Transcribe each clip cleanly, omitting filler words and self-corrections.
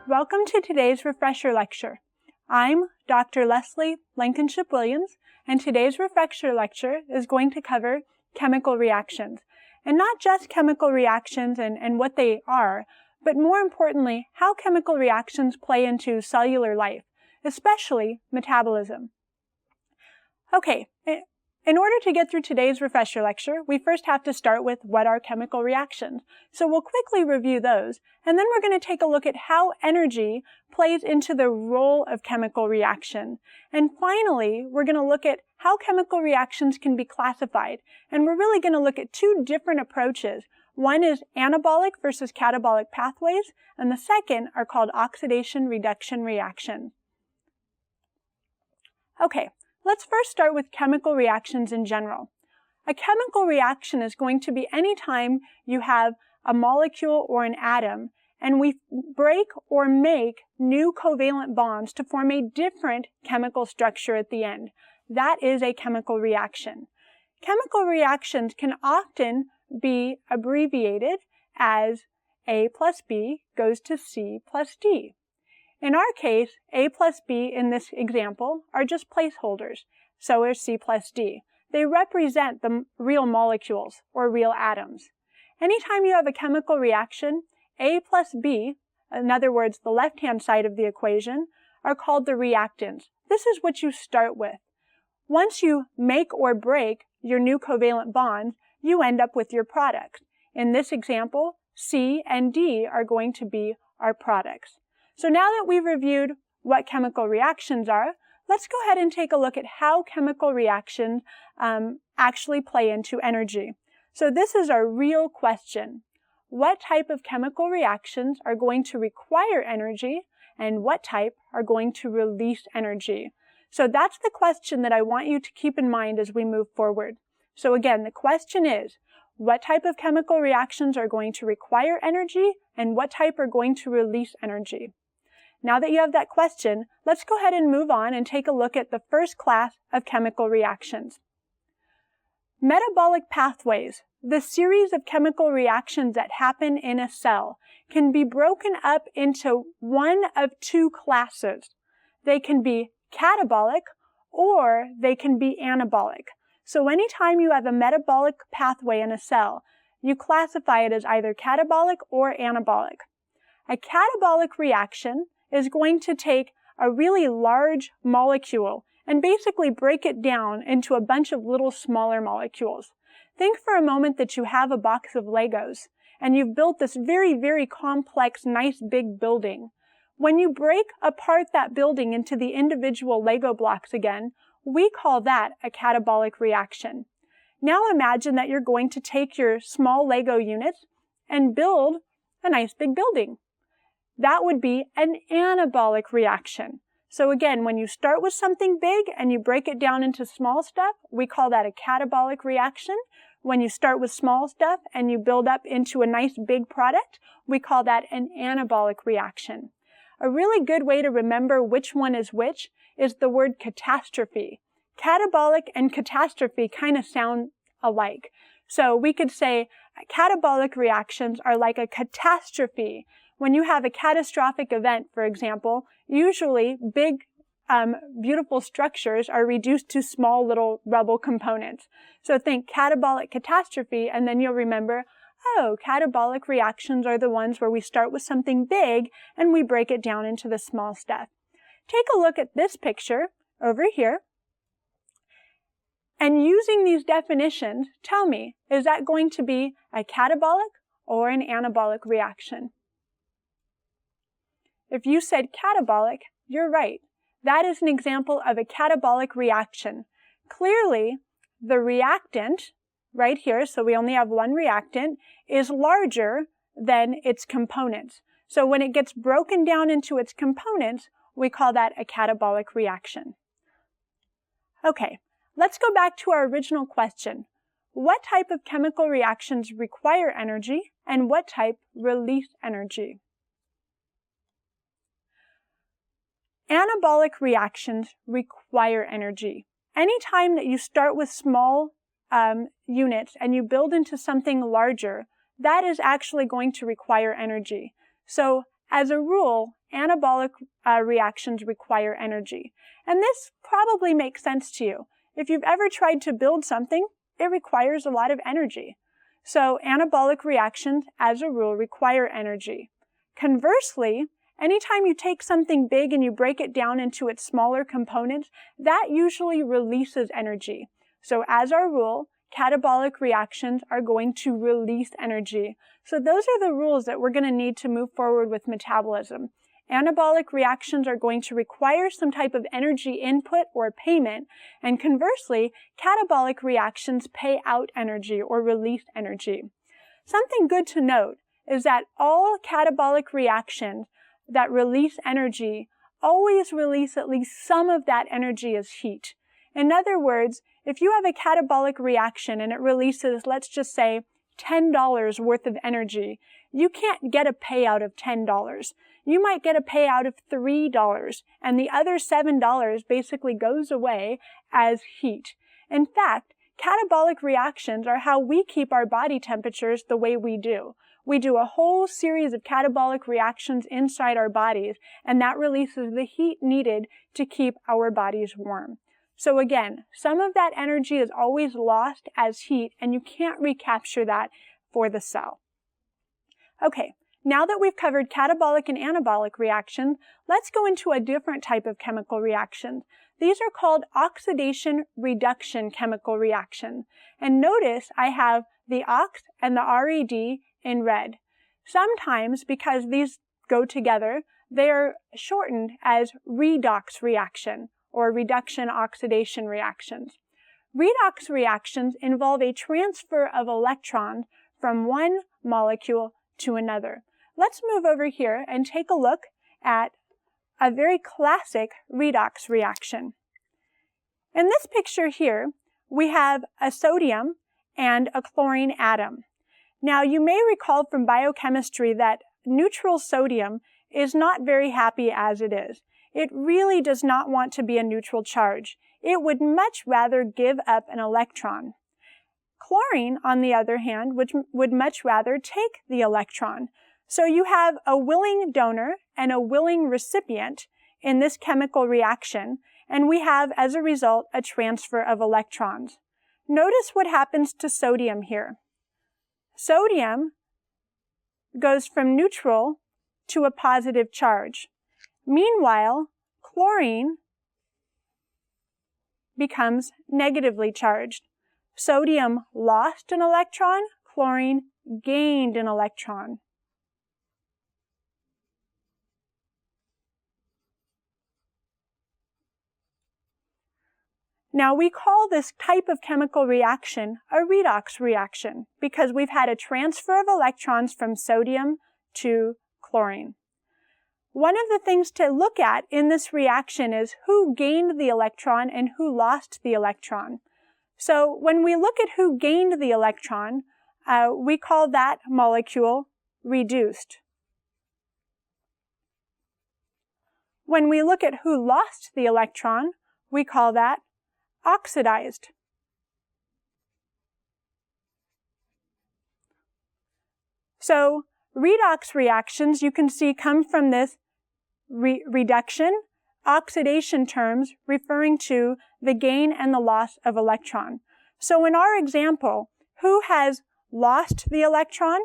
Welcome to today's refresher lecture. I'm Dr. Leslie Blankenship-Williams, and today's refresher lecture is going to cover chemical reactions. And not just chemical reactions and what they are, but more importantly, how chemical reactions play into cellular life, especially metabolism. Okay, in order to get through today's refresher lecture, we first have to start with what are chemical reactions. So we'll quickly review those, and then we're going to take a look at how energy plays into the role of chemical reaction. And finally, we're going to look at how chemical reactions can be classified. And we're really going to look at two different approaches. One is anabolic versus catabolic pathways, and the second are called oxidation-reduction reactions. Okay. Let's first start with chemical reactions in general. A chemical reaction is going to be any time you have a molecule or an atom and we break or make new covalent bonds to form a different chemical structure at the end. That is a chemical reaction. Chemical reactions can often be abbreviated as A plus B goes to C plus D. In our case, A plus B in this example are just placeholders. So is C plus D. They represent the real molecules or real atoms. Anytime you have a chemical reaction, A plus B, in other words, the left-hand side of the equation, are called the reactants. This is what you start with. Once you make or break your new covalent bonds, you end up with your product. In this example, C and D are going to be our products. So now that we've reviewed what chemical reactions are, let's go ahead and take a look at how chemical reactions actually play into energy. So this is our real question. What type of chemical reactions are going to require energy, and what type are going to release energy? So that's the question that I want you to keep in mind as we move forward. So again, the question is, what type of chemical reactions are going to require energy, and what type are going to release energy? Now that you have that question, let's go ahead and move on and take a look at the first class of chemical reactions. Metabolic pathways, the series of chemical reactions that happen in a cell, can be broken up into one of two classes. They can be catabolic or they can be anabolic. So anytime you have a metabolic pathway in a cell, you classify it as either catabolic or anabolic. A catabolic reaction is going to take a really large molecule and basically break it down into a bunch of little smaller molecules. Think for a moment that you have a box of Legos and you've built this very, very complex, nice big building. When you break apart that building into the individual Lego blocks again, we call that a catabolic reaction. Now imagine that you're going to take your small Lego units and build a nice big building. That would be an anabolic reaction. So again, when you start with something big and you break it down into small stuff, we call that a catabolic reaction. When you start with small stuff and you build up into a nice big product, we call that an anabolic reaction. A really good way to remember which one is which is the word catastrophe. Catabolic and catastrophe kind of sound alike. So we could say catabolic reactions are like a catastrophe. When you have a catastrophic event, for example, usually big, beautiful structures are reduced to small little rubble components. So think catabolic catastrophe, and then you'll remember, oh, catabolic reactions are the ones where we start with something big and we break it down into the small stuff. Take a look at this picture over here. And using these definitions, tell me, is that going to be a catabolic or an anabolic reaction? If you said catabolic, you're right. That is an example of a catabolic reaction. Clearly, the reactant, right here, so we only have one reactant, is larger than its components. So when it gets broken down into its components, we call that a catabolic reaction. Okay, let's go back to our original question. What type of chemical reactions require energy, and what type release energy? Anabolic reactions require energy. Anytime that you start with small units and you build into something larger, that is actually going to require energy. So as a rule, anabolic reactions require energy. And this probably makes sense to you. If you've ever tried to build something, it requires a lot of energy. So anabolic reactions, as a rule, require energy. Conversely, anytime you take something big and you break it down into its smaller components, that usually releases energy. So as our rule, catabolic reactions are going to release energy. So those are the rules that we're going to need to move forward with metabolism. Anabolic reactions are going to require some type of energy input or payment, and conversely, catabolic reactions pay out energy or release energy. Something good to note is that all catabolic reactions that release energy always release at least some of that energy as heat. In other words, if you have a catabolic reaction and it releases, let's just say, $10 worth of energy, you can't get a payout of $10. You might get a payout of $3, and the other $7 basically goes away as heat. In fact, catabolic reactions are how we keep our body temperatures the way we do. We do a whole series of catabolic reactions inside our bodies, and that releases the heat needed to keep our bodies warm. So again, some of that energy is always lost as heat, and you can't recapture that for the cell. Okay, now that we've covered catabolic and anabolic reactions, let's go into a different type of chemical reaction. These are called oxidation-reduction chemical reactions. And notice I have the ox and the RED in red. Sometimes, because these go together, they are shortened as redox reaction or reduction-oxidation reactions. Redox reactions involve a transfer of electrons from one molecule to another. Let's move over here and take a look at a very classic redox reaction. In this picture here, we have a sodium and a chlorine atom. Now, you may recall from biochemistry that neutral sodium is not very happy as it is. It really does not want to be a neutral charge. It would much rather give up an electron. Chlorine, on the other hand, would much rather take the electron. So you have a willing donor and a willing recipient in this chemical reaction, and we have, as a result, a transfer of electrons. Notice what happens to sodium here. Sodium goes from neutral to a positive charge. Meanwhile, chlorine becomes negatively charged. Sodium lost an electron, chlorine gained an electron. Now, we call this type of chemical reaction a redox reaction because we've had a transfer of electrons from sodium to chlorine. One of the things to look at in this reaction is who gained the electron and who lost the electron. So when we look at who gained the electron, we call that molecule reduced. When we look at who lost the electron, we call that oxidized. So redox reactions, you can see, come from this reduction, oxidation terms referring to the gain and the loss of electron. So in our example, who has lost the electron?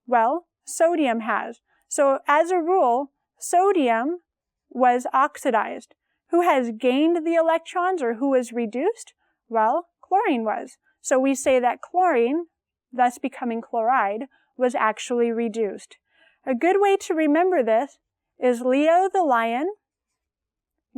Well, sodium has. So as a rule, sodium was oxidized. Who has gained the electrons or who was reduced? Well, chlorine was. So we say that chlorine, thus becoming chloride, was actually reduced. A good way to remember this is Leo the lion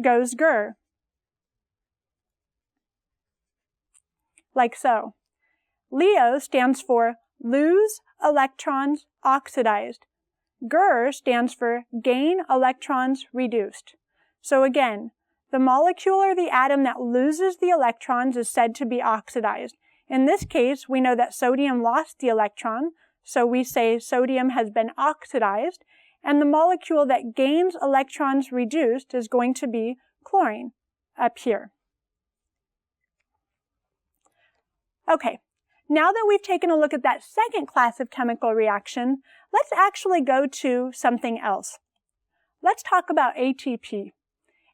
goes grr. Like so. Leo stands for lose electrons oxidized. Grr stands for gain electrons reduced. So again, the molecule or the atom that loses the electrons is said to be oxidized. In this case, we know that sodium lost the electron, so we say sodium has been oxidized, and the molecule that gains electrons reduced is going to be chlorine up here. Okay, now that we've taken a look at that second class of chemical reaction, let's actually go to something else. Let's talk about ATP.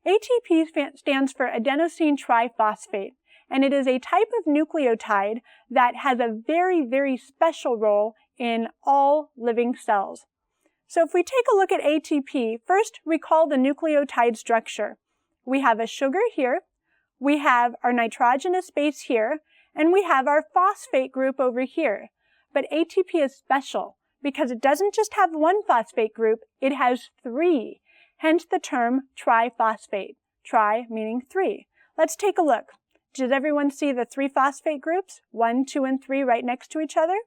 ATP stands for adenosine triphosphate, and it is a type of nucleotide that has a very, very special role in all living cells. So if we take a look at ATP, first recall the nucleotide structure. We have a sugar here, we have our nitrogenous base here, and we have our phosphate group over here. But ATP is special because it doesn't just have one phosphate group, it has 3. Hence the term triphosphate. Tri meaning 3. Let's take a look. Does everyone see the 3 phosphate groups? 1, 2, and 3 right next to each other?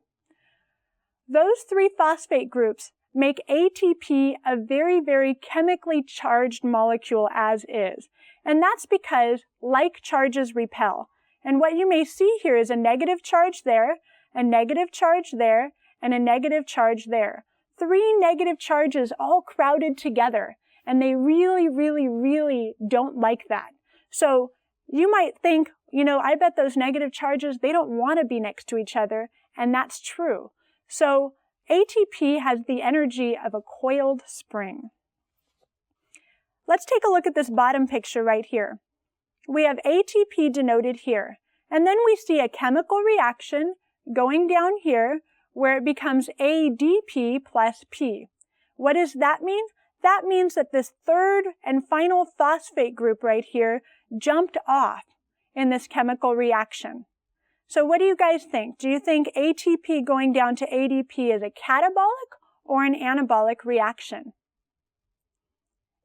Those 3 phosphate groups make ATP a very, very chemically charged molecule as is. And that's because like charges repel. And what you may see here is a negative charge there, a negative charge there, and a negative charge there. 3 negative charges all crowded together. And they really, really, really don't like that. So you might think, I bet those negative charges, they don't want to be next to each other. And that's true. So ATP has the energy of a coiled spring. Let's take a look at this bottom picture right here. We have ATP denoted here. And then we see a chemical reaction going down here where it becomes ADP plus P. What does that mean? That means that this third and final phosphate group right here jumped off in this chemical reaction. So what do you guys think? Do you think ATP going down to ADP is a catabolic or an anabolic reaction?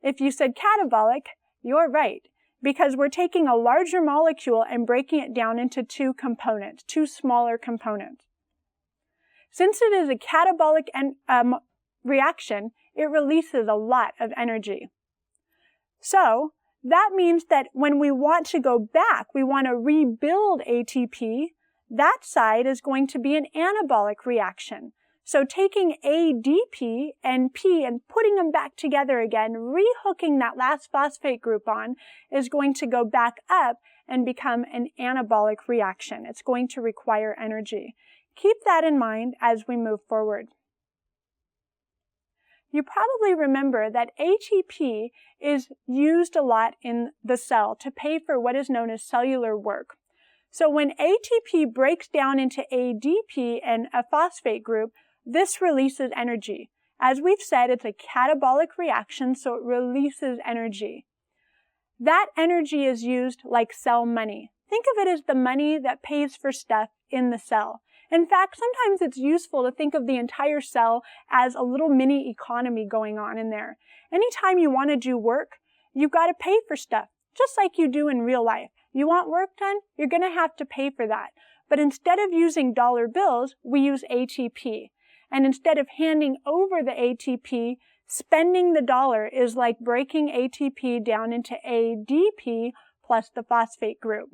If you said catabolic, you're right, because we're taking a larger molecule and breaking it down into 2 components, 2 smaller components. Since it is a catabolic reaction, it releases a lot of energy. So that means that when we want to go back, we want to rebuild ATP, that side is going to be an anabolic reaction. So taking ADP and P and putting them back together again, rehooking that last phosphate group on, is going to go back up and become an anabolic reaction. It's going to require energy. Keep that in mind as we move forward. You probably remember that ATP is used a lot in the cell to pay for what is known as cellular work. So when ATP breaks down into ADP and a phosphate group, this releases energy. As we've said, it's a catabolic reaction, so it releases energy. That energy is used like cell money. Think of it as the money that pays for stuff in the cell. In fact, sometimes it's useful to think of the entire cell as a little mini economy going on in there. Anytime you want to do work, you've got to pay for stuff, just like you do in real life. You want work done? You're going to have to pay for that. But instead of using dollar bills, we use ATP. And instead of handing over the ATP, spending the dollar is like breaking ATP down into ADP plus the phosphate group.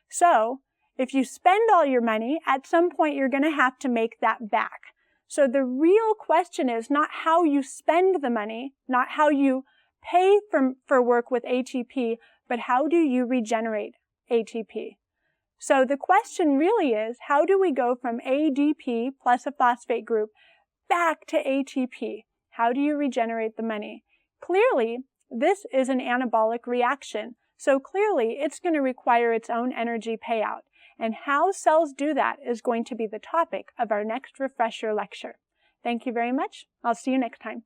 So, if you spend all your money, at some point you're going to have to make that back. So the real question is not how you spend the money, not how you pay for work with ATP, but how do you regenerate ATP? So the question really is, how do we go from ADP plus a phosphate group back to ATP? How do you regenerate the money? Clearly, this is an anabolic reaction. So clearly, it's going to require its own energy payout. And how cells do that is going to be the topic of our next refresher lecture. Thank you very much. I'll see you next time.